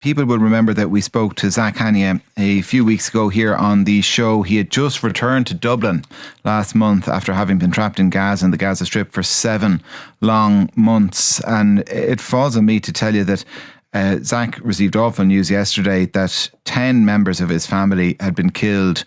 People will remember that we spoke to Zak Hania a few weeks ago here on the show. He had just returned to Dublin last month after having been trapped in Gaza and the Gaza Strip for 7 long months. And it falls on me to tell you that Zak received awful news yesterday that 10 members of his family had been killed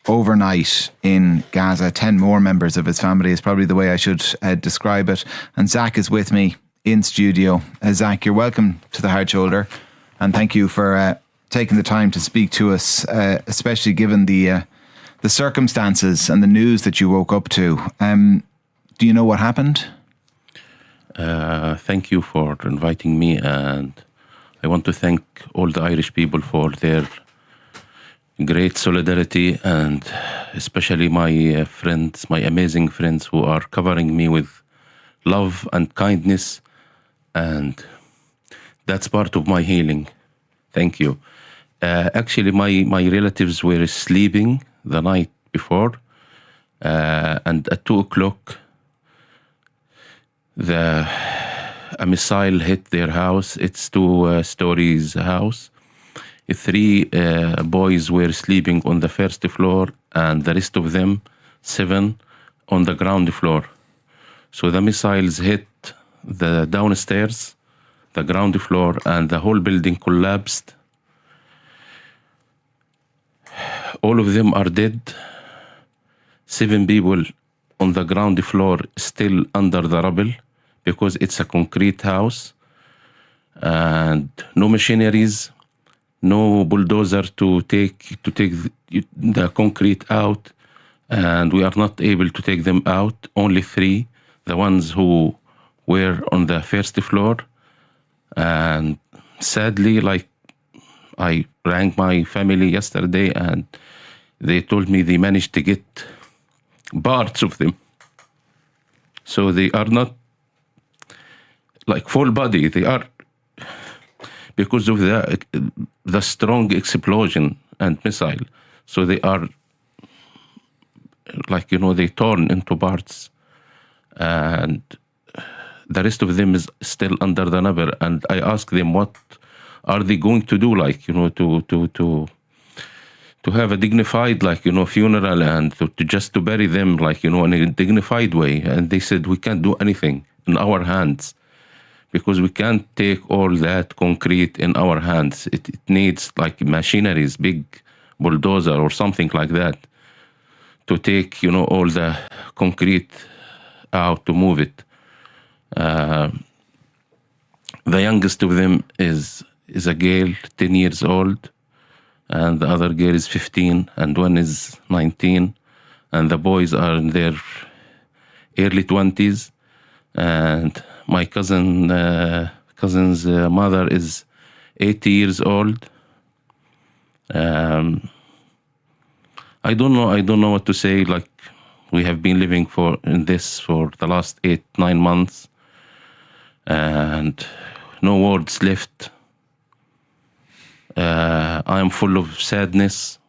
overnight in Gaza. 10 more members of his family is probably the way I should describe it. And Zak is with me in studio. Zak, you're welcome to The Hard Shoulder. And thank you for taking the time to speak to us, especially given the circumstances and the news that you woke up to. Do you know what happened? Thank you for inviting me, and I want to thank all the Irish people for their great solidarity, and especially my friends, my amazing friends who are covering me with love and kindness, and that's part of my healing. Thank you. Actually, my relatives were sleeping the night before, and at 2 o'clock, a missile hit their house. It's 2 stories house. 3 boys were sleeping on the first floor, and the rest of them, 7, on the ground floor. So the missiles hit the downstairs, the ground floor, and the whole building collapsed. All of them are dead. 7 people on the ground floor still under the rubble because it's a concrete house, and no machineries, no bulldozer to take the concrete out, and we are not able to take them out. Only 3, the ones who were on the first floor. And sadly, I rang my family yesterday, and they told me they managed to get parts of them. So they are not like full body. They are, because of the strong explosion and missile. So they are they torn into parts, and the rest of them is still under the rubble. And I asked them, what are they going to do, to have a dignified, funeral, and to bury them, in a dignified way. And they said, we can't do anything in our hands, because we can't take all that concrete in our hands. It needs machineries, big bulldozer or something like that, to take, all the concrete out, to move it. The youngest of them is a girl, 10 years old, and the other girl is 15, and one is 19, and the boys are in their early 20s, and my cousin's mother is 80 years old. I don't know what to say. We have been living in this for the last 8-9 months, and no words left. I am full of sadness.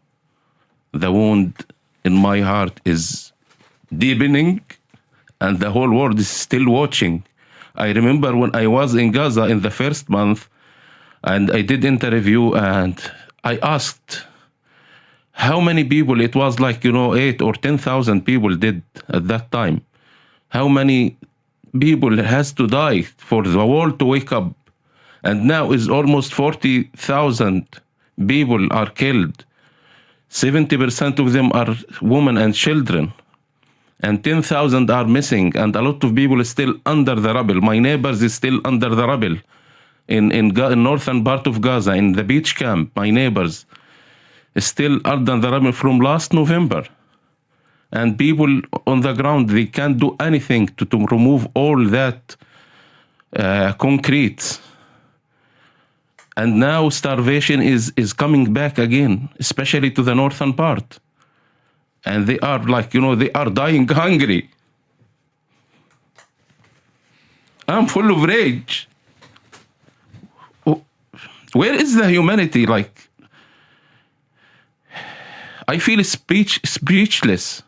The wound in my heart is deepening, and the whole world is still watching. I remember when I was in Gaza in the first month, and I did interview, and I asked how many people. It was 8 or 10,000 people dead at that time. How many people has to die for the world to wake up? And now is almost 40,000 people are killed. 70% of them are women and children, and 10,000 are missing, and a lot of people are still under the rubble. My neighbors is still under the rubble in northern part of Gaza, in the beach camp. My neighbors is still under the rubble from last November. And people on the ground, they can't do anything to remove all that concrete. And now starvation is coming back again, especially to the northern part. And they are they are dying hungry. I'm full of rage. Where is the humanity? I feel speechless.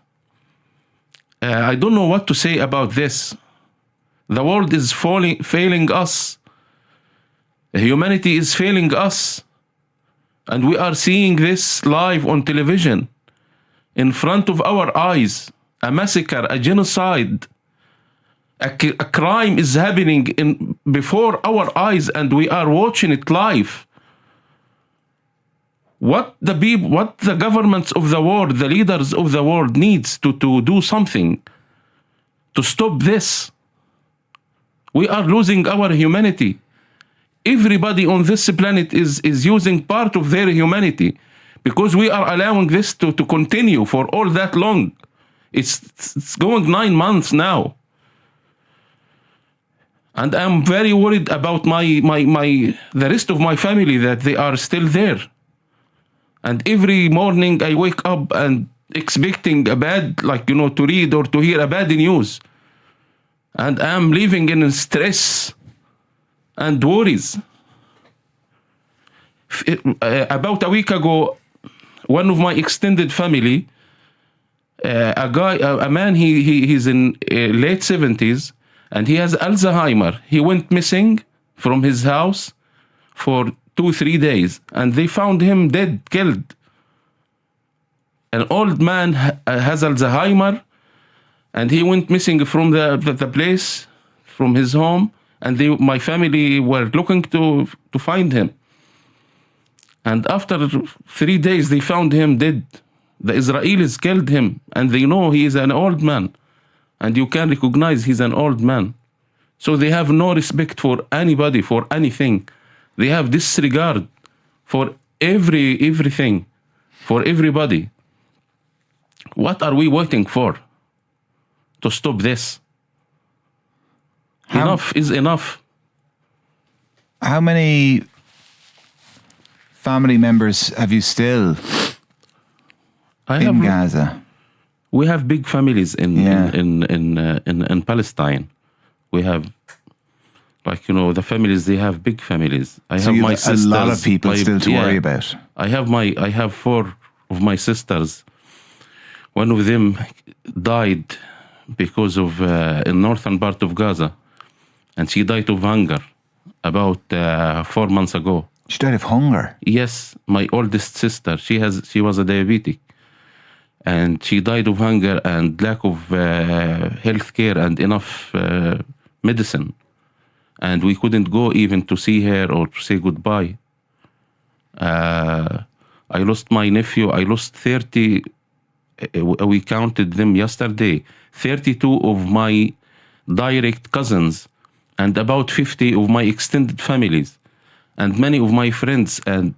I don't know what to say about this. The world is failing us. Humanity is failing us. And we are seeing this live on television in front of our eyes. A massacre, a genocide, a crime is happening before our eyes, and we are watching it live. What the governments of the world, the leaders of the world needs to do something to stop this. We are losing our humanity. Everybody on this planet is using part of their humanity because we are allowing this to continue for all that long. It's going 9 months now. And I'm very worried about the rest of my family, that they are still there. And every morning I wake up and expecting a bad, to read or to hear a bad news. And I'm living in stress and worries. About a week ago, one of my extended family, a man, he's in late 70s, and he has Alzheimer. He went missing from his house for 2-3 days, and they found him dead, killed. An old man has Alzheimer, and he went missing from the place, from his home, and my family were looking to find him. And after 3 days, they found him dead. The Israelis killed him, and they know he is an old man, and you can recognize he's an old man. So they have no respect for anybody, for anything. They have disregard for everything, for everybody. What are we waiting for to stop this? Enough is enough. How many family members have you still in Gaza? We have big families in Palestine. We have, the families. They have big families. I have my sisters. A lot of people still to worry about. I have 4 of my sisters. One of them died because of in northern part of Gaza, and she died of hunger about 4 months ago. She died of hunger? Yes, my oldest sister. She was a diabetic, and she died of hunger and lack of health care and enough medicine. And we couldn't go even to see her or to say goodbye. I lost my nephew. I lost 30. We counted them yesterday. 32 of my direct cousins, and about 50 of my extended families, and many of my friends and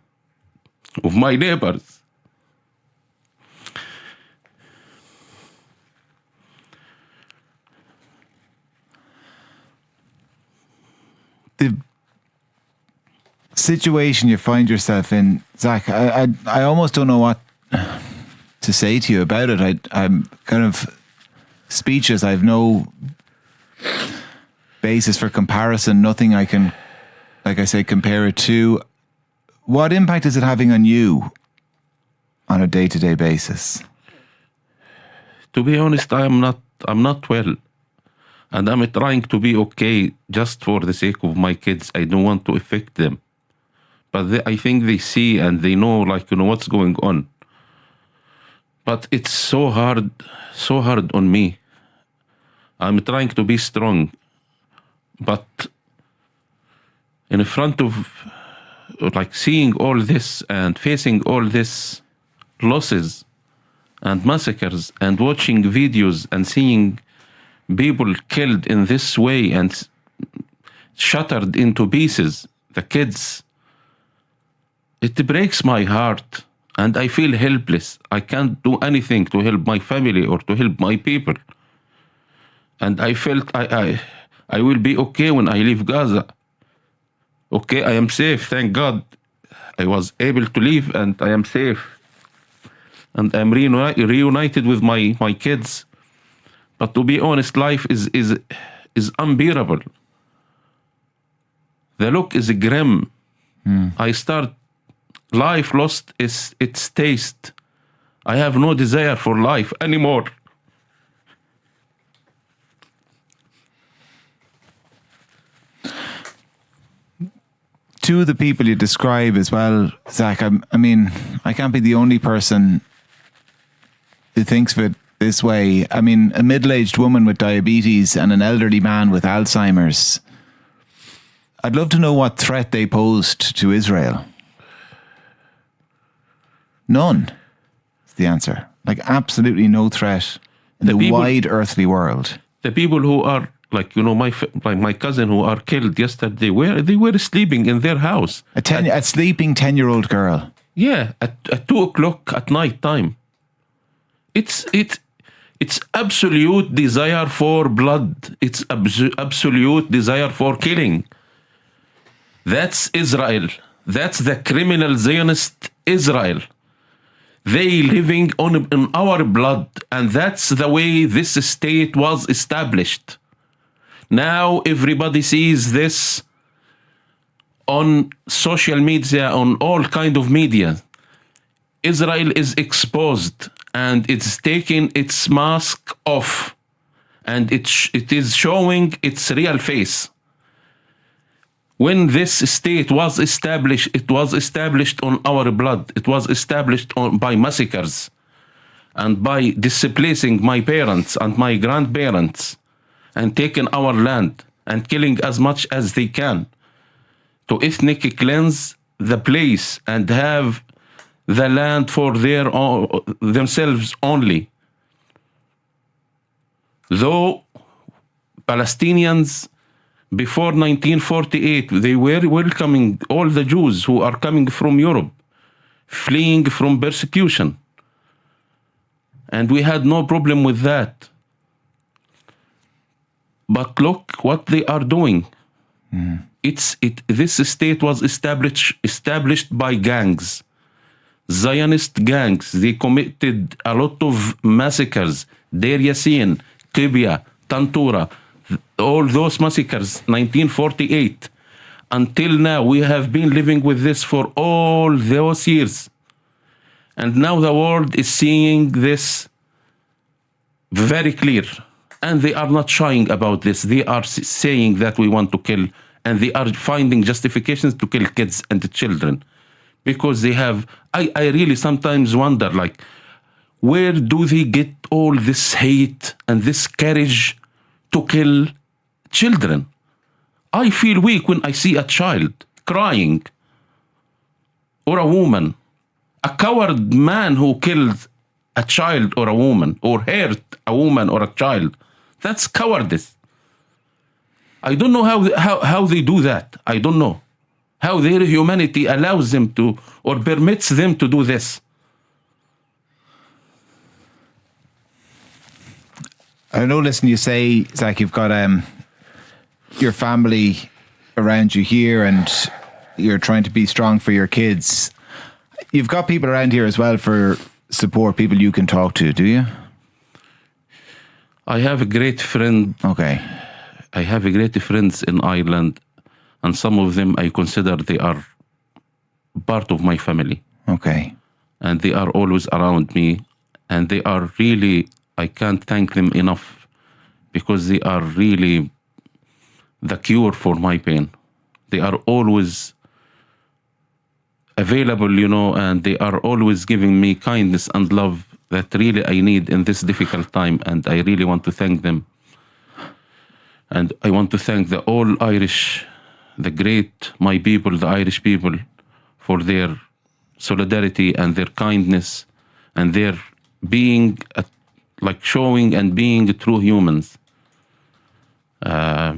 of my neighbors. The situation you find yourself in, Zak, I almost don't know what to say to you about it. I'm kind of speechless. I have no basis for comparison, nothing I can, like I say, compare it to. What impact is it having on you on a day-to-day basis? To be honest, I'm not well. And I'm trying to be okay just for the sake of my kids. I don't want to affect them. But I think they see and they know, what's going on. But it's so hard on me. I'm trying to be strong. But in front of, seeing all this and facing all this losses and massacres and watching videos and seeing people killed in this way and shattered into pieces, the kids, it breaks my heart, and I feel helpless. I can't do anything to help my family or to help my people. And I felt I will be okay when I leave Gaza. Okay, I am safe, thank God. I was able to leave and I am safe. And I'm reunited with my kids. But to be honest, life is unbearable. The look is grim. Life lost its taste. I have no desire for life anymore. two of the people you describe as well, Zach, I mean, I can't be the only person who thinks of it this way. I mean, a middle-aged woman with diabetes and an elderly man with Alzheimer's. I'd love to know what threat they posed to Israel. None is the answer. Like, absolutely no threat in the wide earthly world. The people who are, like, you know, my cousin who are killed yesterday, they were sleeping in their house. A sleeping 10-year-old girl. Yeah, at 2 o'clock at night time. It's absolute desire for blood. It's absolute desire for killing. That's Israel. That's the criminal Zionist Israel. They living on our blood, and that's the way this state was established. Now everybody sees this on social media, on all kind of media. Israel is exposed, and it's taking its mask off, and it is showing its real face. When this state was established, it was established on our blood. It was established by massacres and by displacing my parents and my grandparents and taking our land and killing as much as they can to ethnic cleanse the place and have the land for themselves only. Though Palestinians before 1948, they were welcoming all the Jews who are coming from Europe, fleeing from persecution. And we had no problem with that. But look what they are doing. This state was established by gangs, Zionist gangs. They committed a lot of massacres, Deir Yassin, Qibya, Tantura, all those massacres, 1948. Until now, we have been living with this for all those years. And now the world is seeing this very clear. And they are not shying about this. They are saying that we want to kill, and they are finding justifications to kill kids and children. Because they have, I really sometimes wonder, like, where do they get all this hate and this courage to kill children? I feel weak when I see a child crying, or a woman, a coward man who killed a child or a woman, or hurt a woman or a child. That's cowardice. I don't know how they do that. I don't know how their humanity allows them to, or permits them to do this. I know, listen, you say, Zach, you've got your family around you here and you're trying to be strong for your kids. You've got people around here as well for support, people you can talk to, do you? I have a great friend. Okay. I have a great friends in Ireland, and some of them I consider they are part of my family. Okay. And they are always around me, and they are really, I can't thank them enough, because they are really the cure for my pain. They are always available, you know, and they are always giving me kindness and love that really I need in this difficult time, and I really want to thank them. And I want to thank the all Irish, my people, the Irish people, for their solidarity and their kindness and their being like showing and being true humans. But,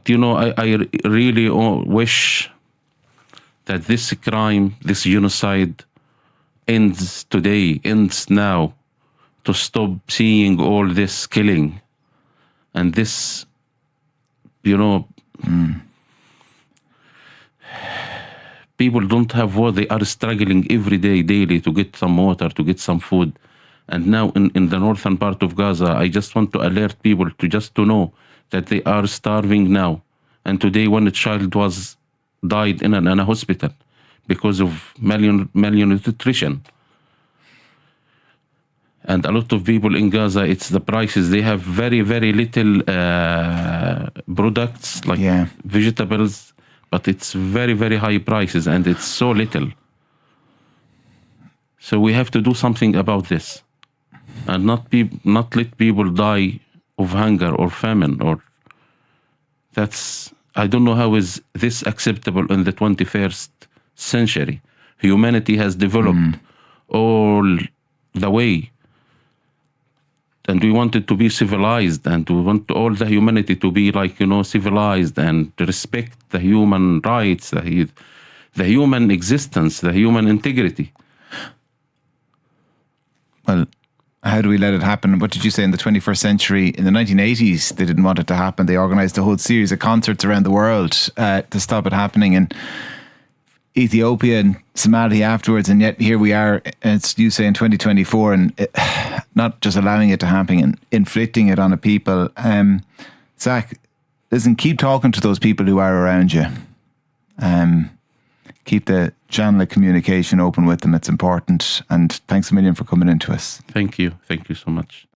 you know, I really wish that this crime, this genocide ends today, ends now, to stop seeing all this killing and this, you know, people don't have water. They are struggling every day, daily, to get some water, to get some food. And now in the northern part of Gaza, I just want to alert people to know that they are starving now. And today one child died in a hospital because of malnutrition. And a lot of people in Gaza, it's the prices. They have very, very little products, like vegetables, but it's very, very high prices, and it's so little. So we have to do something about this, and not let people die of hunger or famine. Or I don't know how is this acceptable in the 21st century. Humanity has developed all the way, and we want it to be civilized, and we want all the humanity to be like, civilized and respect the human rights, the human existence, the human integrity. Well, how do we let it happen? What did you say in the 21st century? In the 1980s, they didn't want it to happen. They organised a whole series of concerts around the world to stop it happening in Ethiopia and Somalia afterwards. And yet here we are, as you say, in 2024, and not just allowing it to happen and inflicting it on a people. Zak, listen, keep talking to those people who are around you. Keep the channel of communication open with them. It's important. And thanks a million for coming in to us. Thank you. Thank you so much.